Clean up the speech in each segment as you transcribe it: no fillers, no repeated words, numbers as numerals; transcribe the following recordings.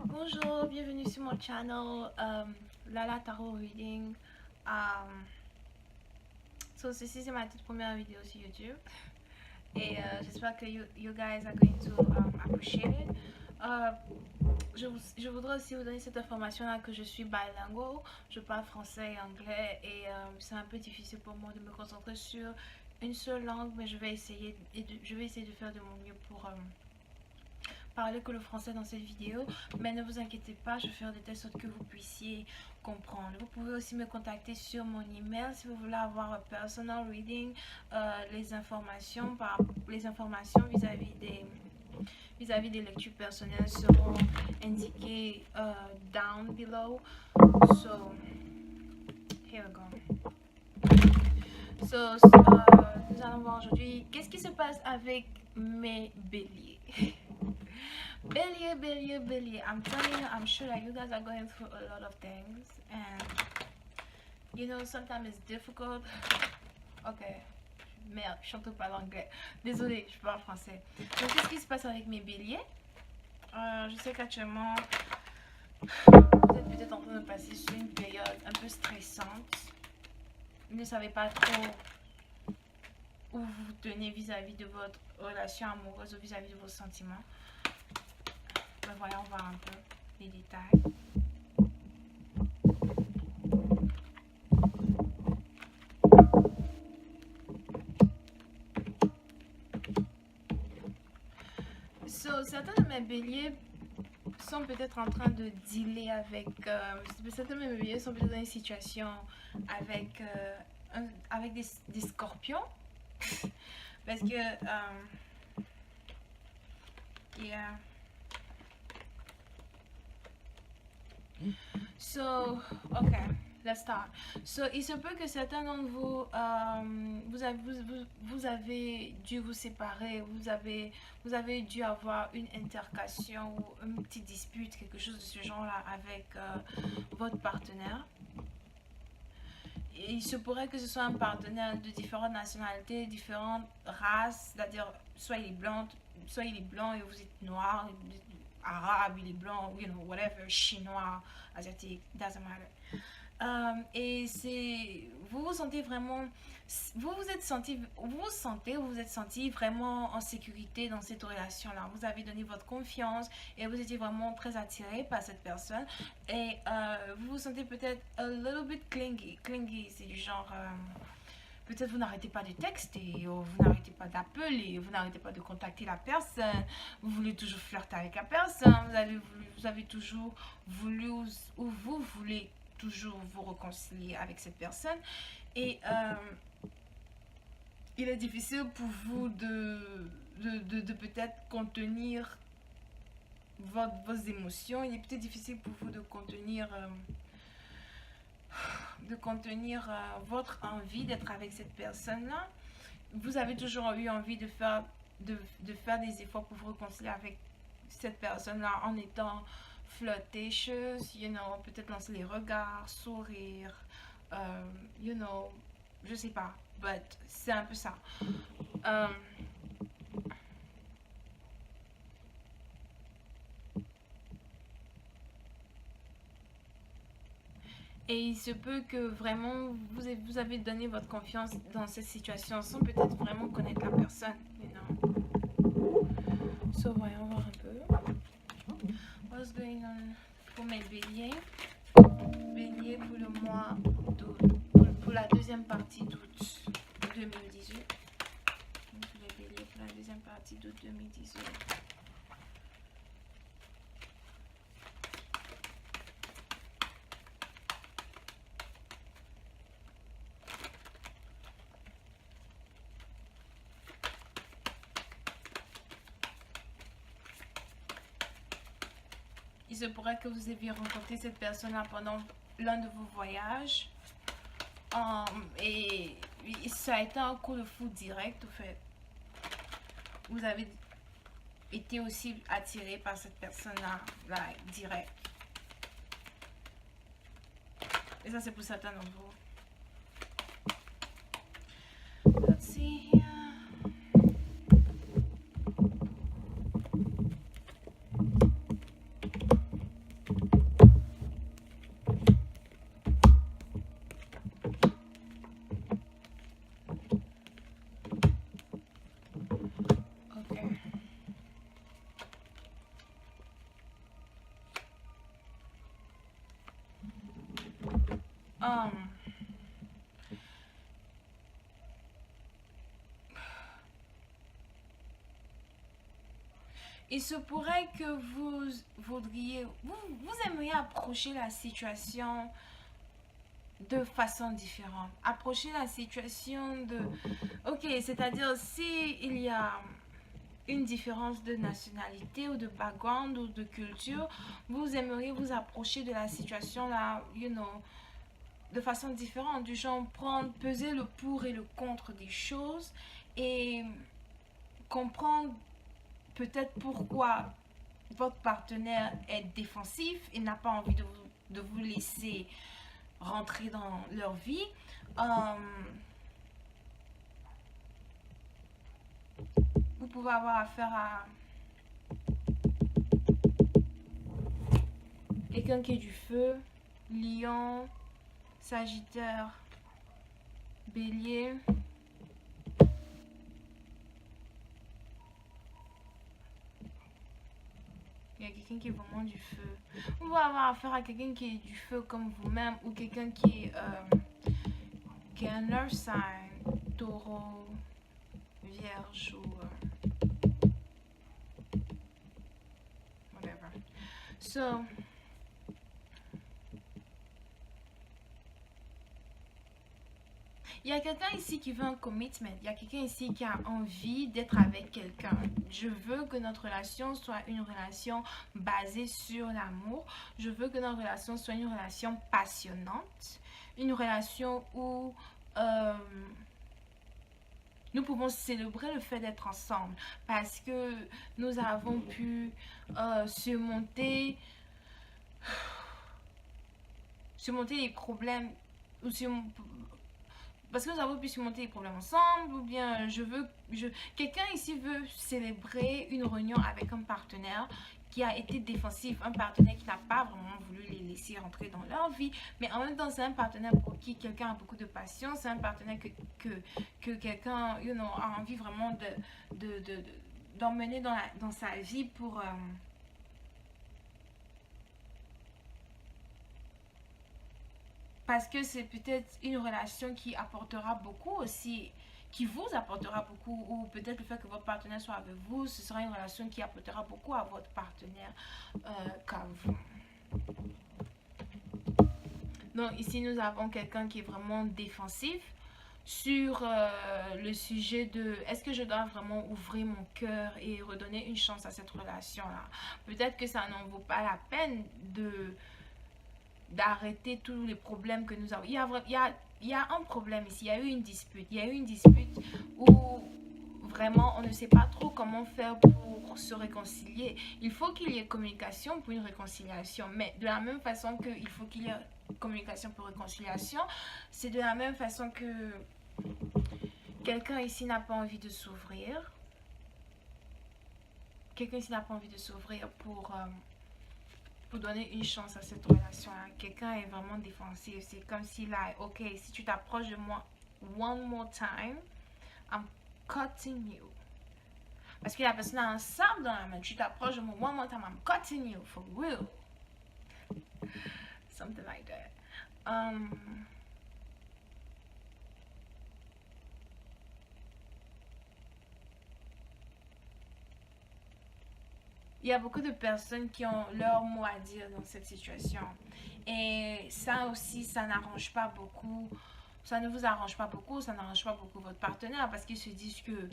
Bonjour, bienvenue sur mon channel Lala Tarot Reading. Ceci c'est ma toute première vidéo sur YouTube et j'espère que you guys are going to appreciate it. Je voudrais aussi vous donner cette information là que je suis bilingual, je parle français et anglais et c'est un peu difficile pour moi de me concentrer sur une seule langue, mais je vais essayer de faire de mon mieux pour parler que le français dans cette vidéo, mais ne vous inquiétez pas, je vais faire de telle sorte que vous puissiez comprendre. Vous pouvez aussi me contacter sur mon email si vous voulez avoir un personal reading. Les informations vis-à-vis des lectures personnelles seront indiquées down below. So here we go. Nous allons voir aujourd'hui qu'est-ce qui se passe avec mes béliers. Bélier, I'm telling you, I'm sure that you guys are going through a lot of things and you know sometimes it's difficult. Ok, merde, je chante pas l'anglais, désolée, je parle français. Donc qu'est-ce qui se passe avec mes béliers? Je sais qu'actuellement vous êtes peut-être en train de passer sur une période un peu stressante. Vous ne savez pas trop où vous vous tenez vis-à-vis de votre relation amoureuse ou vis-à-vis de vos sentiments. Voyons voir un peu les détails. Certains de mes béliers sont peut-être en train de dealer avec... certains de mes béliers sont peut-être dans une situation avec, avec des scorpions. Parce que... yeah. So, ok, let's start. So, il se peut que certains d'entre vous, vous avez dû vous séparer, vous avez dû avoir une intercation ou une petite dispute, quelque chose de ce genre-là avec votre partenaire. Et il se pourrait que ce soit un partenaire de différentes nationalités, différentes races, c'est-à-dire soit il est blanc et vous êtes noir, arabe, il est blanc, you know, whatever, chinois, asiatique, doesn't matter. Et c'est, vous vous sentez vraiment, vous vous êtes senti vraiment en sécurité dans cette relation-là. Vous avez donné votre confiance et vous étiez vraiment très attiré par cette personne. Et vous vous sentez peut-être a little bit clingy. Clingy, c'est du genre... peut-être vous n'arrêtez pas de texter, ou vous n'arrêtez pas d'appeler, vous n'arrêtez pas de contacter la personne, vous voulez toujours flirter avec la personne, vous avez toujours voulu, ou vous voulez toujours vous réconcilier avec cette personne. Et il est difficile pour vous de peut-être contenir vos émotions, il est peut-être difficile pour vous de contenir... votre envie d'être avec cette personne-là. Vous avez toujours eu envie de faire des efforts pour vous réconcilier avec cette personne-là en étant flirtatious, you know, peut-être lancer les regards, sourire, you know, je sais pas, but c'est un peu ça. Et il se peut que vraiment vous avez donné votre confiance dans cette situation sans peut-être vraiment connaître la personne. You know? So, voyons voir un peu. What's going on pour mes béliers? Bélier pour le mois d'août, pour la deuxième partie d'août 2018. Les béliers pour la deuxième partie d'août 2018. Il se pourrait que vous ayez rencontré cette personne-là pendant l'un de vos voyages. Et ça a été un coup de foudre direct, en fait. Vous avez été aussi attiré par cette personne-là, direct. Et ça, c'est pour certains d'entre vous. Let's see here. Um, il se pourrait que vous aimeriez approcher la situation de façon différente. Approcher la situation de, ok, c'est-à-dire si il y a une différence de nationalité ou de background ou de culture, vous aimeriez vous approcher de la situation là, de façon différente, du genre prendre, peser le pour et le contre des choses et comprendre peut-être pourquoi votre partenaire est défensif et n'a pas envie de vous laisser rentrer dans leur vie. Vous pouvez avoir affaire à quelqu'un qui est du feu, lion, sagittaire, bélier. Il y a quelqu'un qui est vraiment du feu. Vous pouvez avoir affaire à quelqu'un qui est du feu comme vous-même ou quelqu'un qui est un earth sign, taureau, vierge ou whatever. So, il y a quelqu'un ici qui veut un commitment. Il y a quelqu'un ici qui a envie d'être avec quelqu'un. Je veux que notre relation soit une relation basée sur l'amour. Je veux que notre relation soit une relation passionnante. Une relation où nous pouvons célébrer le fait d'être ensemble. Parce que nous avons pu surmonter les problèmes ou parce que nous avons pu surmonter les problèmes ensemble, ou bien quelqu'un ici veut célébrer une réunion avec un partenaire qui a été défensif, un partenaire qui n'a pas vraiment voulu les laisser rentrer dans leur vie, mais en même temps c'est un partenaire pour qui quelqu'un a beaucoup de passion, c'est un partenaire que quelqu'un a envie vraiment d'emmener dans sa vie pour parce que c'est peut-être une relation qui apportera beaucoup aussi, qui vous apportera beaucoup, ou peut-être le fait que votre partenaire soit avec vous, ce sera une relation qui apportera beaucoup à votre partenaire qu'à vous. Donc ici nous avons quelqu'un qui est vraiment défensif sur le sujet de est-ce que je dois vraiment ouvrir mon cœur et redonner une chance à cette relation-là. Peut-être que ça n'en vaut pas la peine d'arrêter tous les problèmes que nous avons. Il y a un problème ici, il y a eu une dispute. Il y a eu une dispute où vraiment on ne sait pas trop comment faire pour se réconcilier. Il faut qu'il y ait communication pour une réconciliation, mais de la même façon qu'il faut qu'il y ait communication pour réconciliation, c'est de la même façon que quelqu'un ici n'a pas envie de s'ouvrir. Quelqu'un ici n'a pas envie de s'ouvrir pour donner une chance à cette relation-là. Quelqu'un est vraiment défensif. C'est comme si là, ok, si tu t'approches de moi one more time, I'm cutting you. Parce que la personne a un sabre dans la main. Tu t'approches de moi one more time, I'm cutting you for real. Something like that. Il y a beaucoup de personnes qui ont leur mot à dire dans cette situation. Et ça aussi, ça n'arrange pas beaucoup. Ça ne vous arrange pas beaucoup, ça n'arrange pas beaucoup votre partenaire parce qu'ils se disent que...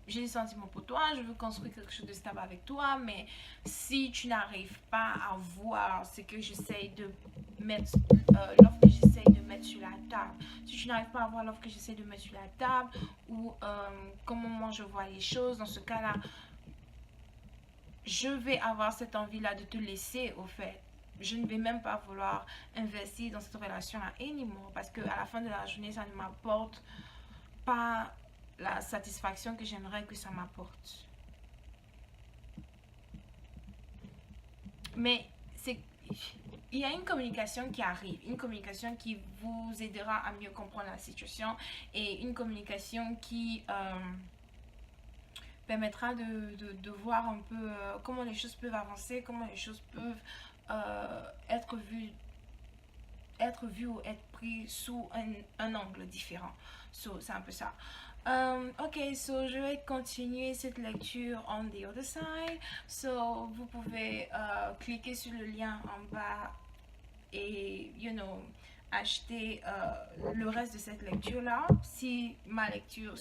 j'ai des sentiments pour toi, je veux construire quelque chose de stable avec toi, mais si tu n'arrives pas à voir ce que j'essaye de mettre, l'offre que j'essaye de mettre sur la table, si tu n'arrives pas à voir l'offre que j'essaye de mettre sur la table, ou comment moi je vois les choses, dans ce cas-là, je vais avoir cette envie-là de te laisser au fait. Je ne vais même pas vouloir investir dans cette relation-là anymore, parce qu'à la fin de la journée, ça ne m'apporte pas la satisfaction que j'aimerais que ça m'apporte. Mais il y a une communication qui arrive, une communication qui vous aidera à mieux comprendre la situation et une communication qui permettra de voir un peu comment les choses peuvent avancer, comment les choses peuvent être vues ou être prises sous un angle différent. So, c'est un peu ça. Ok, so je vais continuer cette lecture on the other side. So, vous pouvez cliquer sur le lien en bas et, acheter le reste de cette lecture-là, si ma lecture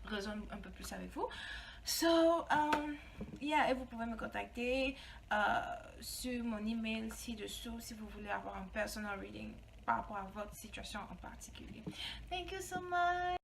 résonne un peu plus avec vous. So, yeah, et vous pouvez me contacter sur mon email ci-dessous si vous voulez avoir un personal reading par rapport à votre situation en particulier. Thank you so much.